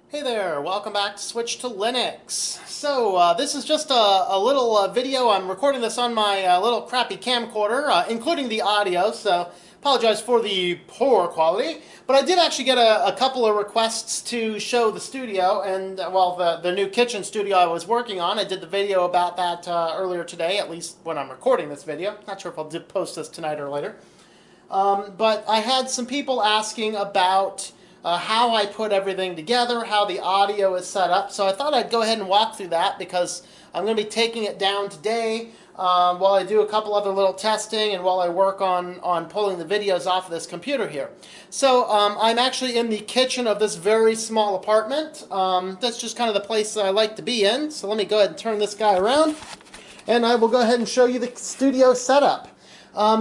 Hey there, welcome back to Switch to Linux. So, this is just a little video. I'm recording this on my little crappy camcorder, including the audio, so apologize for the poor quality. But I did actually get a couple of requests to show the studio, and, well, the new kitchen studio I was working on. I did the video about that earlier today, at least when I'm recording this video. Not sure if I'll post this tonight or later. But I had some people asking about how I put everything together, how the audio is set up. So I thought I'd go ahead and walk through that because I'm going to be taking it down today while I do a couple other little testing and while I work on pulling the videos off of this computer here. So I'm actually in the kitchen of this very small apartment. That's just kind of the place that I like to be in. So let me go ahead and turn this guy around and I will go ahead and show you the studio setup.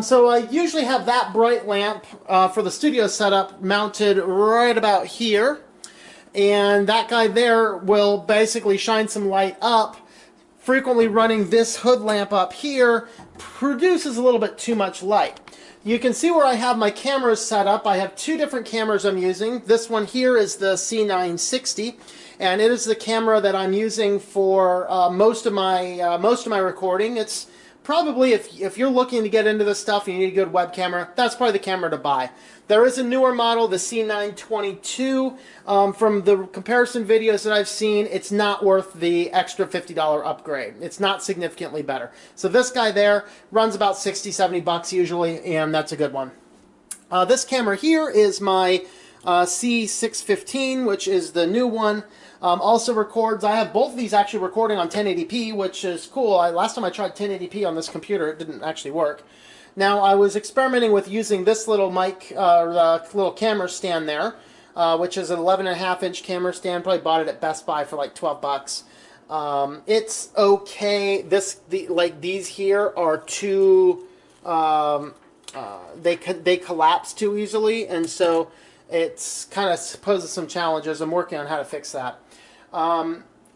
So I usually have that bright lamp for the studio setup mounted right about here. And that guy there will basically shine some light up. Frequently running this hood lamp up here produces a little bit too much light. You can see where I have my cameras set up. I have two different cameras I'm using. This one here is the C960. And it is the camera that I'm using for most of my recording. It's probably, if you're looking to get into this stuff and you need a good web camera, that's probably the camera to buy. There is a newer model, the C922. From the comparison videos that I've seen, it's not worth the extra $50 upgrade. It's not significantly better. So this guy there runs about 60, 70 bucks usually, and that's a good one. This camera here is my C615, which is the new one. Also records, I have both of these actually recording on 1080p, which is cool. Last time I tried 1080p on this computer, it didn't actually work. Now, I was experimenting with using this little mic, little camera stand there, which is an 11.5-inch camera stand. Probably bought it at Best Buy for like 12 bucks. It's okay. Like these here are too, they collapse too easily, and so it's kind of poses some challenges. I'm working on how to fix that.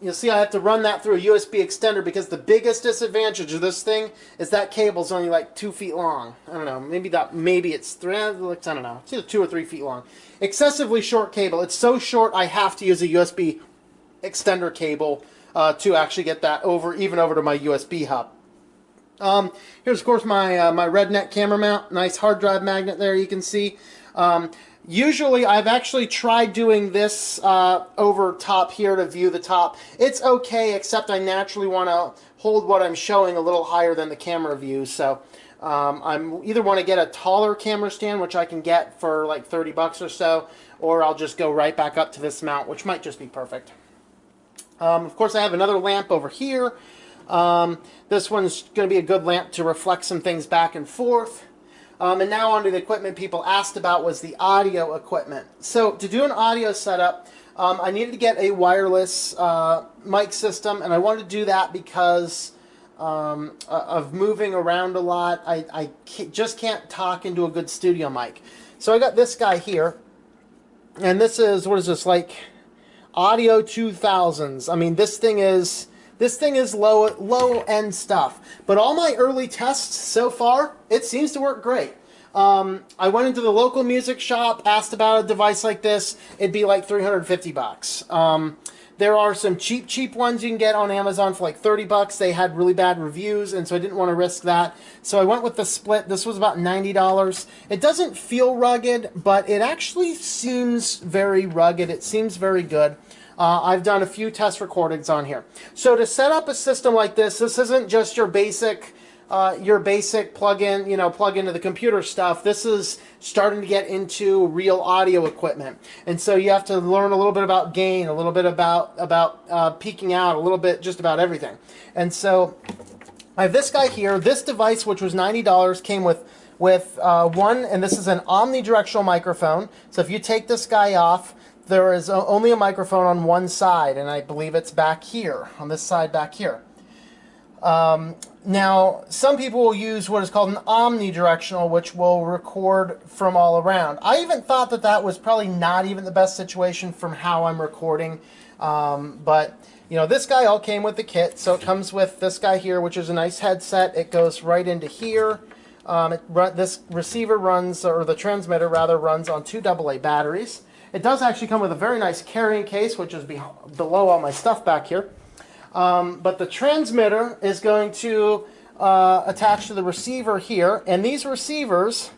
You'll see I have to run that through a USB extender because the biggest disadvantage of this thing is that cable's only like 2 feet long. I don't know, maybe it's 3, I don't know, it's either 2 or 3 feet long. Excessively short cable. It's so short I have to use a USB extender cable to actually get that even over to my USB hub. Here's of course my my Redneck camera mount. Nice hard drive magnet there, you can see. Usually, I've actually tried doing this over top here to view the top. It's okay, except I naturally want to hold what I'm showing a little higher than the camera view. So I'm either want to get a taller camera stand, which I can get for like 30 bucks or so, or I'll just go right back up to this mount, which might just be perfect. Of course, I have another lamp over here. This one's going to be a good lamp to reflect some things back and forth. And now onto the equipment people asked about was the audio equipment. So to do an audio setup, I needed to get a wireless mic system, and I wanted to do that because of moving around a lot. I just can't talk into a good studio mic. So I got this guy here, and this is, what is this, like Audio 2000s. I mean, this thing is low-end stuff. But all my early tests so far, it seems to work great. I went into the local music shop, asked about a device like this. It'd be like 350 bucks. There are some cheap ones you can get on Amazon for like 30 bucks. They had really bad reviews, and so I didn't want to risk that. So I went with the Split. This was about $90. It doesn't feel rugged, but it actually seems very rugged. It seems very good. I've done a few test recordings on here. So to set up a system like this isn't just your basic plug-in, plug into the computer stuff. This is starting to get into real audio equipment. And so you have to learn a little bit about gain, a little bit about peaking out, a little bit just about everything. And so I have this guy here. This device, which was $90, came with one, and this is an omnidirectional microphone. So if you take this guy off, there is only a microphone on one side, and I believe it's back here, on this side back here. Now, some people will use what is called an omnidirectional, which will record from all around. I even thought that that was probably not even the best situation from how I'm recording. But, this guy all came with the kit, so it comes with this guy here, which is a nice headset. It goes right into here. This receiver runs, or the transmitter rather, runs on 2 AA batteries. It does actually come with a very nice carrying case, which is below all my stuff back here. But the transmitter is going to attach to the receiver here, and these receivers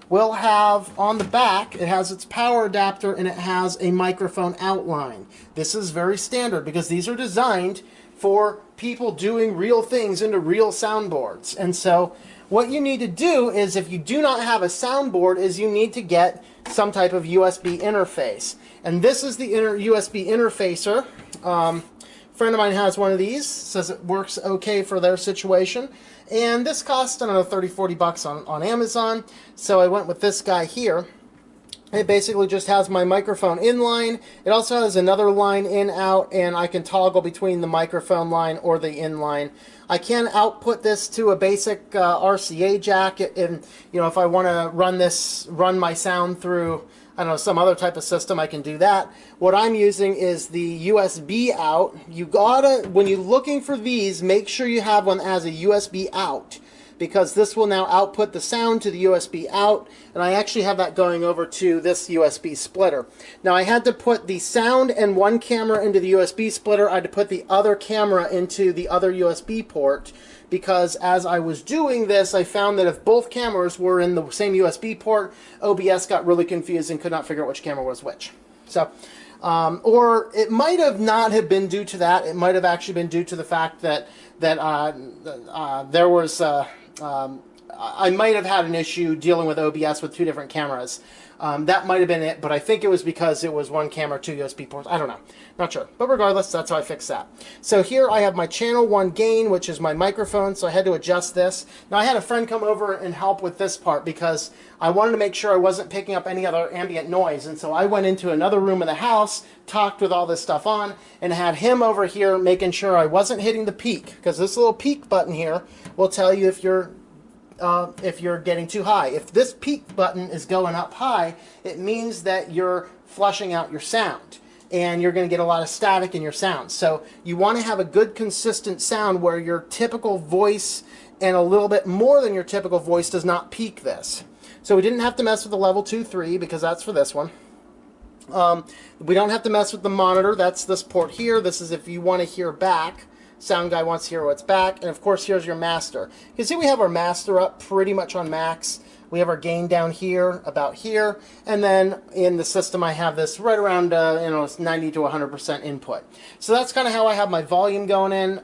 will have on the back, it has its power adapter and it has a microphone outline. This is very standard because these are designed for people doing real things into real soundboards. And so what you need to do is, if you do not have a soundboard, is you need to get some type of USB interface. And this is the USB interfacer. A friend of mine has one of these, says it works okay for their situation. And this cost, I don't know, 30, 40 bucks on Amazon. So I went with this guy here. It basically just has my microphone in line. It also has another line in, out, and I can toggle between the microphone line or the in line. I can output this to a basic RCA jack, and if I want to run my sound through, I don't know, some other type of system, I can do that. What I'm using is the USB out. You gotta, when you're looking for these, make sure you have one that has a USB out, because this will now output the sound to the USB out, and I actually have that going over to this USB splitter. Now I had to put the sound and one camera into the USB splitter. I had to put the other camera into the other USB port, because as I was doing this, I found that if both cameras were in the same USB port, OBS got really confused and could not figure out which camera was which. So, or it might have not have been due to that. It might have actually been due to the fact that there was I might have had an issue dealing with OBS with two different cameras. That might have been it, but I think it was because it was one camera, two USB ports. I don't know. Not sure. But regardless, that's how I fixed that. So here I have my channel 1 gain, which is my microphone, so I had to adjust this. Now I had a friend come over and help with this part because I wanted to make sure I wasn't picking up any other ambient noise, and so I went into another room of the house, talked with all this stuff on, and had him over here making sure I wasn't hitting the peak, because this little peak button here will tell you if you're getting too high. If this peak button is going up high, it means that you're flushing out your sound, and you're going to get a lot of static in your sound. So you want to have a good consistent sound where your typical voice and a little bit more than your typical voice does not peak this. So we didn't have to mess with the level 2, 3 because that's for this one. We don't have to mess with the monitor. That's this port here. This is if you want to hear back. Sound guy wants to hear what's back. And of course, here's your master. You can see we have our master up pretty much on max. We have our gain down here, about here. And then in the system, I have this right around, 90 to 100% input. So that's kind of how I have my volume going in.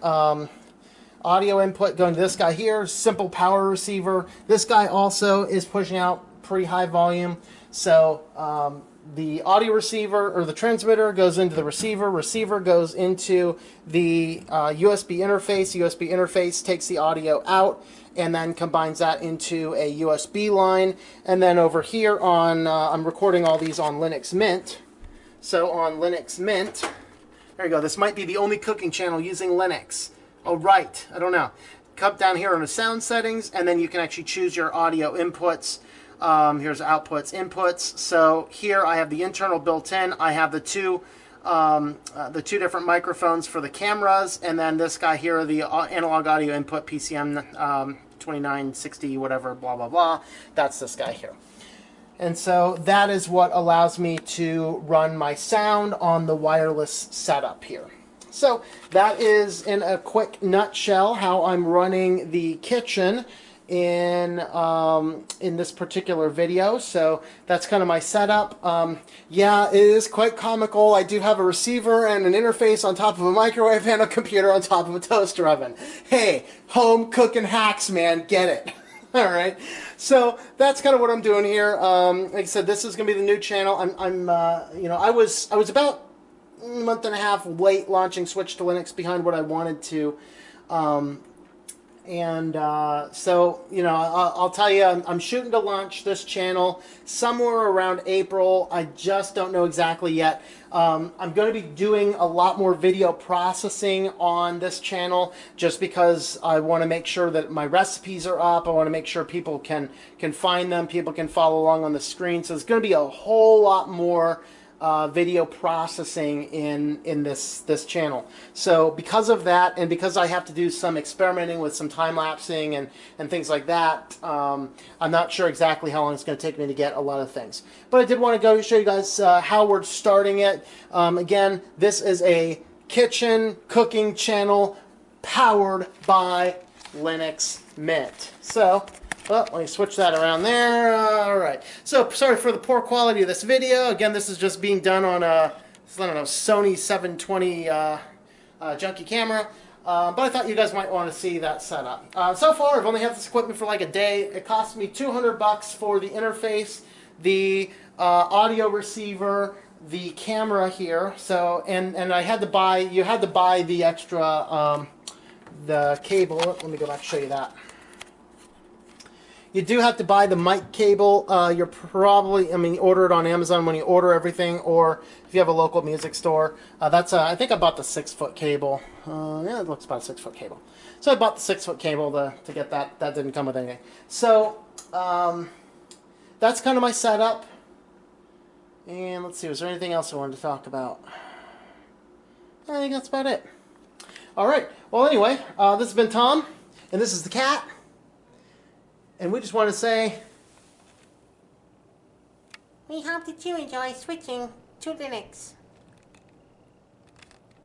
Audio input going to this guy here, simple power receiver. This guy also is pushing out pretty high volume. So the audio receiver, or the transmitter, goes into the receiver. Receiver goes into the USB interface. USB interface takes the audio out and then combines that into a USB line. And then over here on, I'm recording all these on Linux Mint. So on Linux Mint, there you go. This might be the only cooking channel using Linux. Oh, right. I don't know. Come down here on the sound settings, and then you can actually choose your audio inputs. Here's outputs, inputs. So here I have the internal built-in. I have the two different microphones for the cameras, and then this guy here, the analog audio input, PCM 2960, whatever, blah, blah, blah. That's this guy here. And so that is what allows me to run my sound on the wireless setup here. So that is, in a quick nutshell, how I'm running the kitchen in this particular video. So that's kind of my setup. Yeah, it is quite comical. I do have a receiver and an interface on top of a microwave and a computer on top of a toaster oven. Hey, home cooking hacks, man, get it. All right, so that's kind of what I'm doing here. Like I said, this is going to be the new channel. I was about a month and a half late launching Switch to Linux behind what I wanted to. So, I'll tell you, I'm shooting to launch this channel somewhere around April. I just don't know exactly yet. I'm going to be doing a lot more video processing on this channel just because I want to make sure that my recipes are up. I want to make sure people can find them. People can follow along on the screen. So it's going to be a whole lot more video processing in this channel. So because of that, and because I have to do some experimenting with some time lapsing and things like that, I'm not sure exactly how long it's going to take me to get a lot of things. But I did want to go show you guys how we're starting it. Again, this is a kitchen cooking channel powered by Linux Mint. So, well, let me switch that around there. All right. So, sorry for the poor quality of this video. Again, this is just being done on a, I don't know, Sony 720 junky camera. But I thought you guys might want to see that setup. So far, I've only had this equipment for like a day. It cost me $200 for the interface, the audio receiver, the camera here. So, and I had to buy. You had to buy the extra the cable. Let me go back and show you that. You do have to buy the mic cable. You're probably, I mean, order it on Amazon when you order everything, or if you have a local music store. That's I think I bought the 6-foot cable. Yeah, it looks about a 6-foot cable. So I bought the 6-foot cable to get that. That didn't come with anything. So that's kind of my setup. And let's see, was there anything else I wanted to talk about? I think that's about it. All right. Well, anyway, this has been Tom, and this is the cat. And we just want to say, we hope that you enjoy switching to Linux.